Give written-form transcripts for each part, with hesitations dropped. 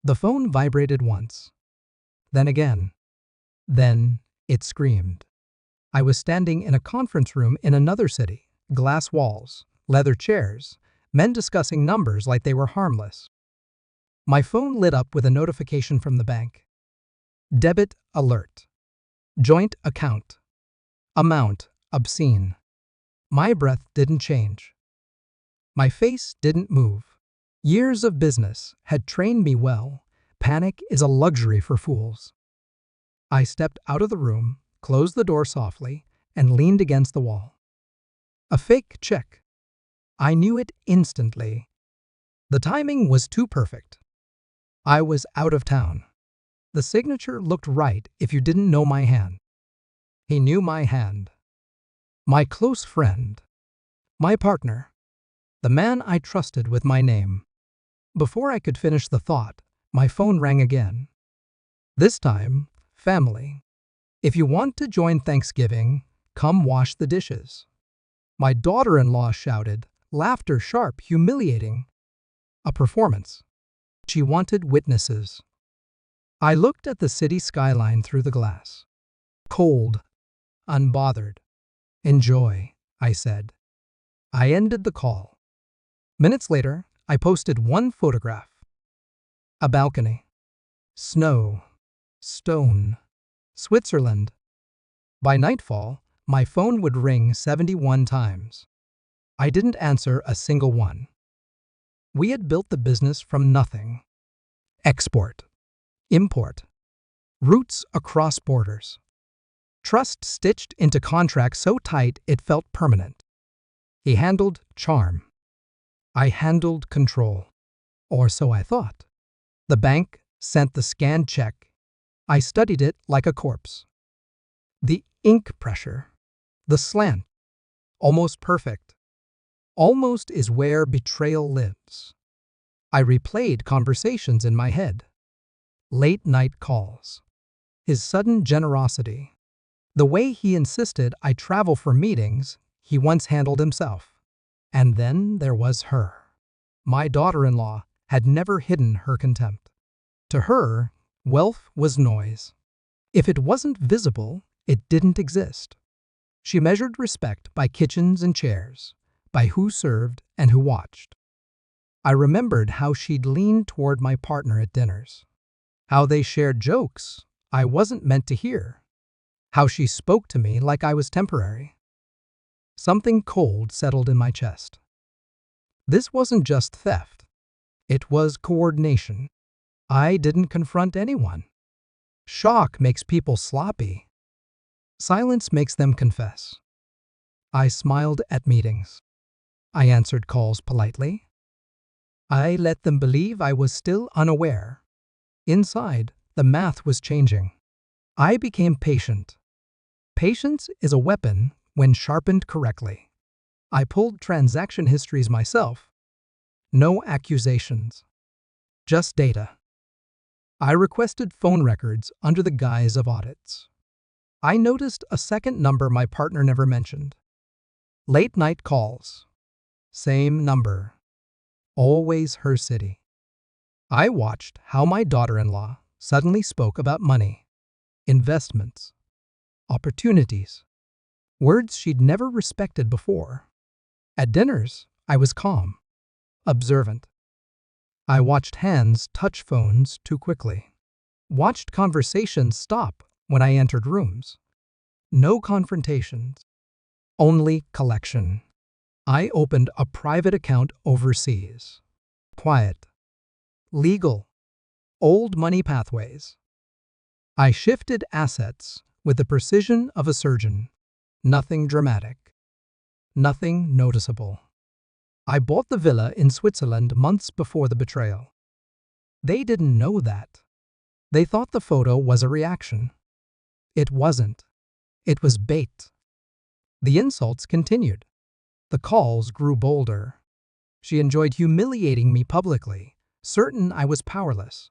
The phone vibrated once, then again. Then it screamed. I was standing in a conference room in another city, glass walls, leather chairs, men discussing numbers like they were harmless. My phone lit up with a notification from the bank. Debit alert. Joint account. Amount obscene. My breath didn't change. My face didn't move. Years of business had trained me well. Panic is a luxury for fools. I stepped out of the room, closed the door softly, and leaned against the wall. A fake check. I knew it instantly. The timing was too perfect. I was out of town. The signature looked right if you didn't know my hand. He knew my hand. My close friend. My partner. The man I trusted with my name. Before I could finish the thought, my phone rang again. This time, family. If you want to join Thanksgiving, come wash the dishes. My daughter-in-law shouted, laughter sharp, humiliating. A performance. She wanted witnesses. I looked at the city skyline through the glass. Cold, unbothered. Enjoy, I said. I ended the call. Minutes later, I posted one photograph. A balcony. Snow. Stone. Switzerland. By nightfall, my phone would ring 71 times. I didn't answer a single one. We had built the business from nothing. Export. Import. Routes across borders. Trust stitched into contracts so tight it felt permanent. He handled charm. I handled control. Or so I thought. The bank sent the scanned check. I studied it like a corpse. The ink pressure. The slant. Almost perfect. Almost is where betrayal lives. I replayed conversations in my head. Late-night calls. His sudden generosity. The way he insisted I travel for meetings he once handled himself. And then there was her. My daughter-in-law had never hidden her contempt. To her, wealth was noise. If it wasn't visible, it didn't exist. She measured respect by kitchens and chairs, by who served and who watched. I remembered how she'd lean toward my partner at dinners. How they shared jokes I wasn't meant to hear. How she spoke to me like I was temporary. Something cold settled in my chest. This wasn't just theft. It was coordination. I didn't confront anyone. Shock makes people sloppy. Silence makes them confess. I smiled at meetings. I answered calls politely. I let them believe I was still unaware. Inside, the math was changing. I became patient. Patience is a weapon when sharpened correctly. I pulled transaction histories myself. No accusations. Just data. I requested phone records under the guise of audits. I noticed a second number my partner never mentioned. Late-night calls. Same number. Always her city. I watched how my daughter-in-law suddenly spoke about money, investments, opportunities, words she'd never respected before. At dinners, I was calm, observant. I watched hands touch phones too quickly. Watched conversations stop when I entered rooms. No confrontations. Only collection. I opened a private account overseas. Quiet. Legal. Old money pathways. I shifted assets with the precision of a surgeon. Nothing dramatic. Nothing noticeable. I bought the villa in Switzerland months before the betrayal. They didn't know that. They thought the photo was a reaction. It wasn't. It was bait. The insults continued. The calls grew bolder. She enjoyed humiliating me publicly, certain I was powerless.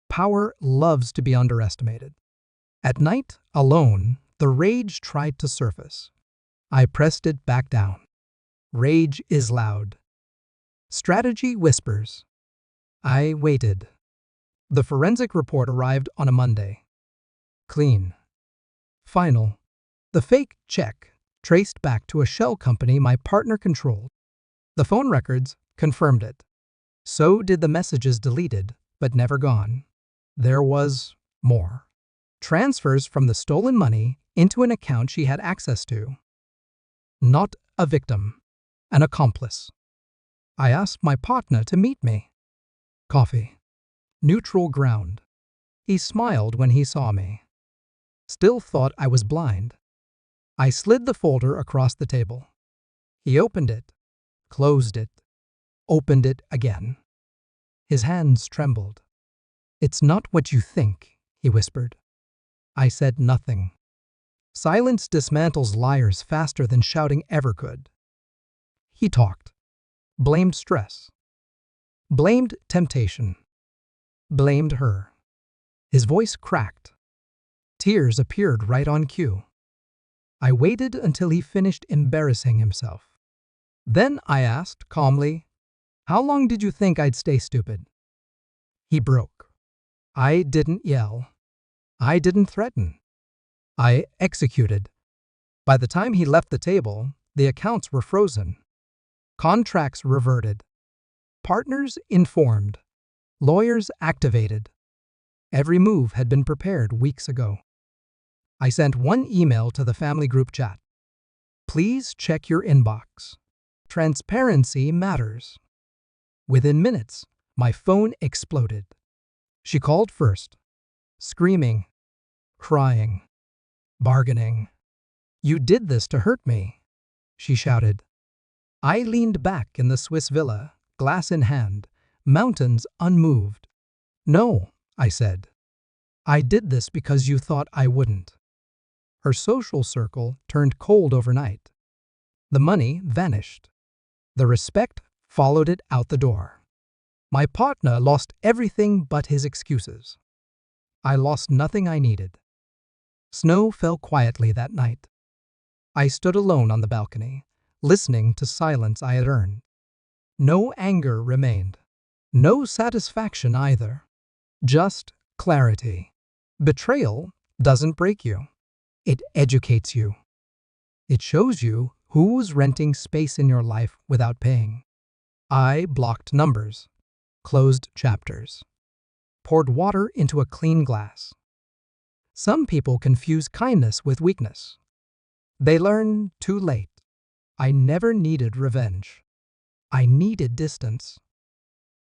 Power loves to be underestimated. At night, alone, the rage tried to surface. I pressed it back down. Rage is loud. Strategy whispers. I waited. The forensic report arrived on a Monday. Clean. Final. The fake check traced back to a shell company my partner controlled. The phone records confirmed it. So did the messages deleted, but never gone. There was more. Transfers from the stolen money into an account she had access to. Not a victim, an accomplice. I asked my partner to meet me. Coffee. Neutral ground. He smiled when he saw me. Still thought I was blind. I slid the folder across the table. He opened it, closed it, opened it again. His hands trembled. "It's not what you think," he whispered. I said nothing. Silence dismantles liars faster than shouting ever could. He talked. Blamed stress. Blamed temptation. Blamed her. His voice cracked. Tears appeared right on cue. I waited until he finished embarrassing himself. Then I asked calmly, "How long did you think I'd stay stupid?" He broke. I didn't yell. I didn't threaten. I executed. By the time he left the table, the accounts were frozen. Contracts reverted. Partners informed. Lawyers activated. Every move had been prepared weeks ago. I sent one email to the family group chat. "Please check your inbox. Transparency matters." Within minutes, my phone exploded. She called first, screaming, crying, bargaining. "You did this to hurt me," she shouted. I leaned back in the Swiss villa, glass in hand, mountains unmoved. "No," I said. "I did this because you thought I wouldn't." Her social circle turned cold overnight. The money vanished. The respect followed it out the door. My partner lost everything but his excuses. I lost nothing I needed. Snow fell quietly that night. I stood alone on the balcony, listening to silence I had earned. No anger remained. No satisfaction either. Just clarity. Betrayal doesn't break you. It educates you. It shows you who's renting space in your life without paying. I blocked numbers, closed chapters, poured water into a clean glass. Some people confuse kindness with weakness. They learn too late. I never needed revenge. I needed distance.